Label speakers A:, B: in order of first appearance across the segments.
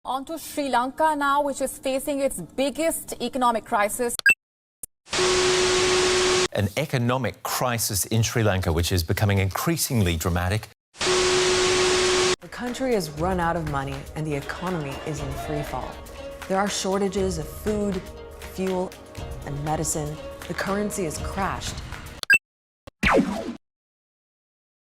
A: On to Sri Lanka now, which is facing its biggest economic crisis.
B: An economic crisis in Sri Lanka, which is becoming increasingly dramatic.
C: The country has run out of money and the economy is in free fall. There are shortages of food, fuel, and medicine. The currency has crashed.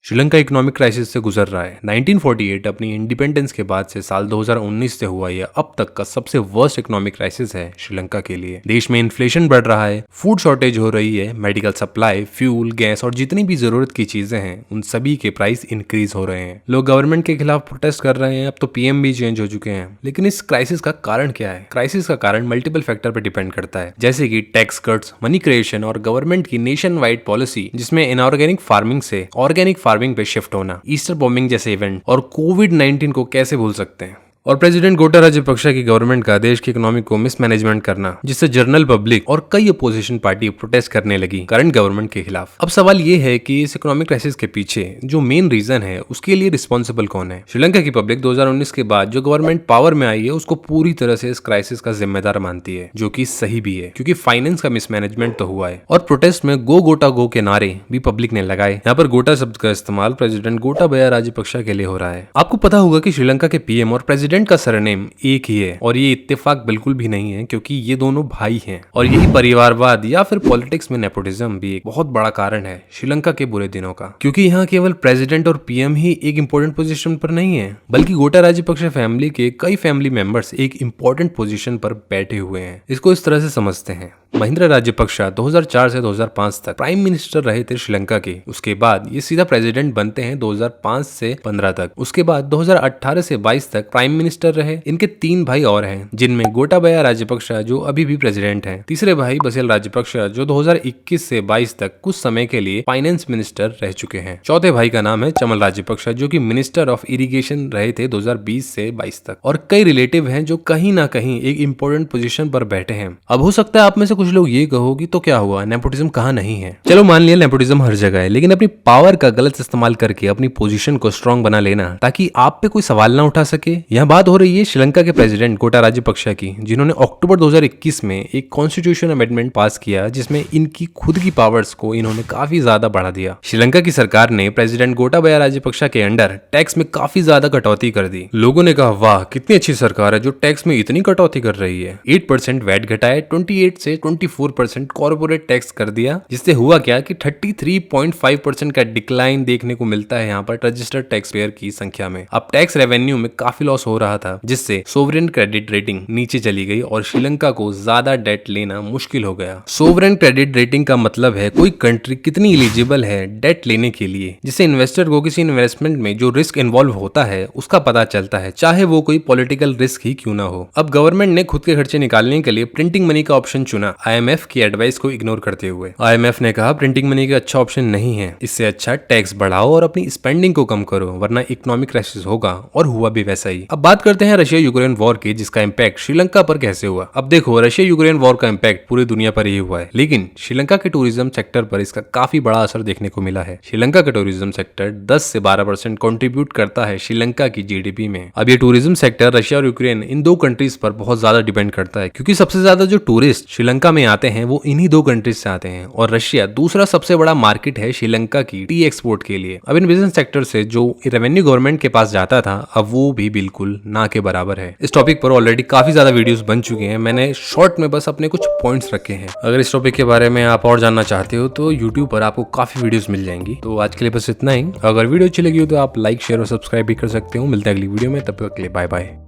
D: Sri Lanka economic crisis से गुजर रहा है। 1948 अपनी independence के बाद से साल 2019 से हुआ यह अब तक का सबसे वर्स्ट इकोनॉमिक क्राइसिस है श्रीलंका के लिए। देश में इन्फ्लेशन बढ़ रहा है, फूड शॉर्टेज हो रही है, मेडिकल सप्लाई, फ्यूल, गैस और जितनी भी जरूरत की चीजें हैं उन सभी के प्राइस इंक्रीज हो रहे हैं। लोग गवर्नमेंट के खिलाफ प्रोटेस्ट कर रहे हैं, अब तो पीएम भी चेंज हो चुके हैं। लेकिन इस क्राइसिस का कारण क्या है? क्राइसिस का कारण मल्टीपल फैक्टर पर डिपेंड करता है, जैसे कि टैक्स कट्स, मनी क्रिएशन और गवर्नमेंट की नेशन वाइड पॉलिसी जिसमें इनऑर्गेनिक फार्मिंग से ऑर्गेनिक फार्मिंग पे शिफ्ट होना, ईस्टर बॉम्बिंग जैसे इवेंट और कोविड-19 को कैसे भूल सकते हैं। और प्रेसिडेंट गोटा राजपक्षा की गवर्नमेंट का देश की इकोनॉमी को मिसमैनेजमेंट करना, जिससे जनरल पब्लिक और कई अपोजिशन पार्टी प्रोटेस्ट करने लगी करंट गवर्नमेंट के खिलाफ। अब सवाल ये है कि इस इकोनॉमिक क्राइसिस के पीछे जो मेन रीजन है उसके लिए रिस्पॉन्सिबल कौन है? श्रीलंका की पब्लिक 2019 के बाद जो गवर्नमेंट पावर में आई है उसको पूरी तरह से इस क्राइसिस का जिम्मेदार मानती है, जो कि सही भी है क्योंकि फाइनेंस का मिसमैनेजमेंट तो हुआ है। और प्रोटेस्ट में गो गोटा गो के नारे भी पब्लिक ने लगाए। यहाँ पर गोटा शब्द का इस्तेमाल प्रेसिडेंट गोटाबया राजपक्षा के लिए हो रहा है। आपको पता होगा कि श्रीलंका के पीएम और प्रेसिडेंट का सरनेम एक ही है और ये इत्तेफाक बिल्कुल भी नहीं है क्योंकि ये दोनों भाई हैं। और यही परिवारवाद या फिर पॉलिटिक्स में नेपोटिज्म भी एक बहुत बड़ा कारण है श्रीलंका के बुरे दिनों का, क्योंकि यहाँ केवल प्रेसिडेंट और पीएम ही एक इंपॉर्टेंट पोजीशन पर नहीं है, बल्कि गोटा राजपक्षा फैमिली के कई फैमिली मेंबर्स एक इंपॉर्टेंट पोजीशन पर बैठे हुए हैं। इसको इस तरह से समझते हैं। महिंद्रा राजपक्षा 2004 से 2005 तक प्राइम मिनिस्टर रहे थे श्रीलंका के। उसके बाद ये सीधा प्रेसिडेंट बनते हैं 2005 से 15 तक। उसके बाद 2018 से 22 तक प्राइम मिनिस्टर रहे। इनके 3 भाई और हैं, जिनमें गोटाबया राजपक्षा जो अभी भी प्रेसिडेंट हैं, तीसरे भाई बसेल राजपक्षा जो 2021 से 22 तक कुछ समय के लिए फाइनेंस मिनिस्टर रह चुके हैं। चौथे भाई का नाम है चमल राजपक्षा जो कि मिनिस्टर ऑफ इरिगेशन रहे थे 2020 से 22 तक। और कई रिलेटिव हैं जो कहीं ना कहीं एक इंपॉर्टेंट पोजीशन पर बैठे हैं। अब हो सकता है आप में से कुछ लोग ये कहोगे तो क्या हुआ, नेपोटिज्म कहाँ नहीं है? चलो मान लिया नेपोटिज्म हर जगह है, लेकिन अपनी पावर का गलत इस्तेमाल करके अपनी पोजीशन को स्ट्रांग बना लेना ताकि आप पे कोई सवाल ना उठा सके। यहाँ बात हो रही है श्रीलंका के प्रेसिडेंट गोटा राजपक्षा की, जिन्होंने अक्टूबर 2021 में एक कॉन्स्टिट्यूशन अमेंडमेंट पास किया जिसमें इनकी खुद की पावर्स को इन्होंने काफी ज्यादा बढ़ा दिया। श्रीलंका की सरकार ने प्रेसिडेंट गोटाबया राजपक्षा के अंडर टैक्स में काफी ज्यादा कटौती कर दी। लोगों ने कहा वाह कितनी अच्छी सरकार है जो टैक्स में इतनी कटौती कर रही है। 8% वैट घटाए, 28 से 24% कॉर्पोरेट टैक्स कर दिया, जिससे हुआ क्या कि 33.5% का डिक्लाइन देखने को मिलता है यहाँ पर रजिस्टर्ड टैक्स पेयर की संख्या में। अब टैक्स रेवेन्यू में काफी लॉस हो रहा था, जिससे सोवरेन क्रेडिट रेटिंग नीचे चली गई और श्रीलंका को ज्यादा डेट लेना मुश्किल हो गया। सोवरेन क्रेडिट रेटिंग का मतलब है कोई कंट्री कितनी एलिजिबल है डेट लेने के लिए, जिससे इन्वेस्टर को किसी इन्वेस्टमेंट में जो रिस्क इन्वॉल्व होता है उसका पता चलता है, चाहे वो कोई पॉलिटिकल रिस्क ही क्यों ना हो। अब गवर्नमेंट ने खुद के खर्चे निकालने के लिए प्रिंटिंग मनी का ऑप्शन चुना, आईएमएफ की एडवाइस को इग्नोर करते हुए। आईएमएफ ने कहा प्रिंटिंग मनी का अच्छा ऑप्शन नहीं है, इससे अच्छा टैक्स बढ़ाओ और अपनी स्पेंडिंग को कम करो वरना इकोनॉमिक क्राइसिस होगा। और हुआ भी वैसा ही। अब बात करते हैं रशिया यूक्रेन वॉर की, जिसका इंपैक्ट श्रीलंका पर कैसे हुआ। अब देखो, रशिया यूक्रेन वॉर का इंपैक्ट पूरी दुनिया पर ही हुआ है, लेकिन श्रीलंका के टूरिज्म सेक्टर पर इसका काफी बड़ा असर देखने को मिला है। श्रीलंका का टूरिज्म सेक्टर 10 से 12% कंट्रीब्यूट करता है श्रीलंका की जीडीपी में। अब ये टूरिज्म सेक्टर रशिया और यूक्रेन इन दो कंट्रीज पर बहुत ज्यादा डिपेंड करता है, क्योंकि सबसे ज्यादा जो टूरिस्ट श्रीलंका में आते हैं वो इन्हीं दो कंट्रीज से आते हैं। और रशिया दूसरा सबसे बड़ा मार्केट है श्रीलंका की टी एक्सपोर्ट के लिए। अब इन बिजनेस सेक्टर से जो रेवेन्यू गवर्नमेंट के पास जाता था अब वो भी बिल्कुल ना के बराबर है। इस टॉपिक पर ऑलरेडी काफी ज्यादा वीडियोस बन चुके हैं, मैंने शॉर्ट में बस अपने कुछ पॉइंट्स रखे हैं। अगर इस टॉपिक के बारे में आप और जानना चाहते हो तो यूट्यूब पर आपको काफी वीडियोस मिल जाएंगी। तो आज के लिए बस इतना ही। अगर वीडियो अच्छी लगी हो तो आप लाइक, शेयर और सब्सक्राइब भी कर सकते हो। मिलते हैं अगली वीडियो में, तब तक के लिए बाय बाय।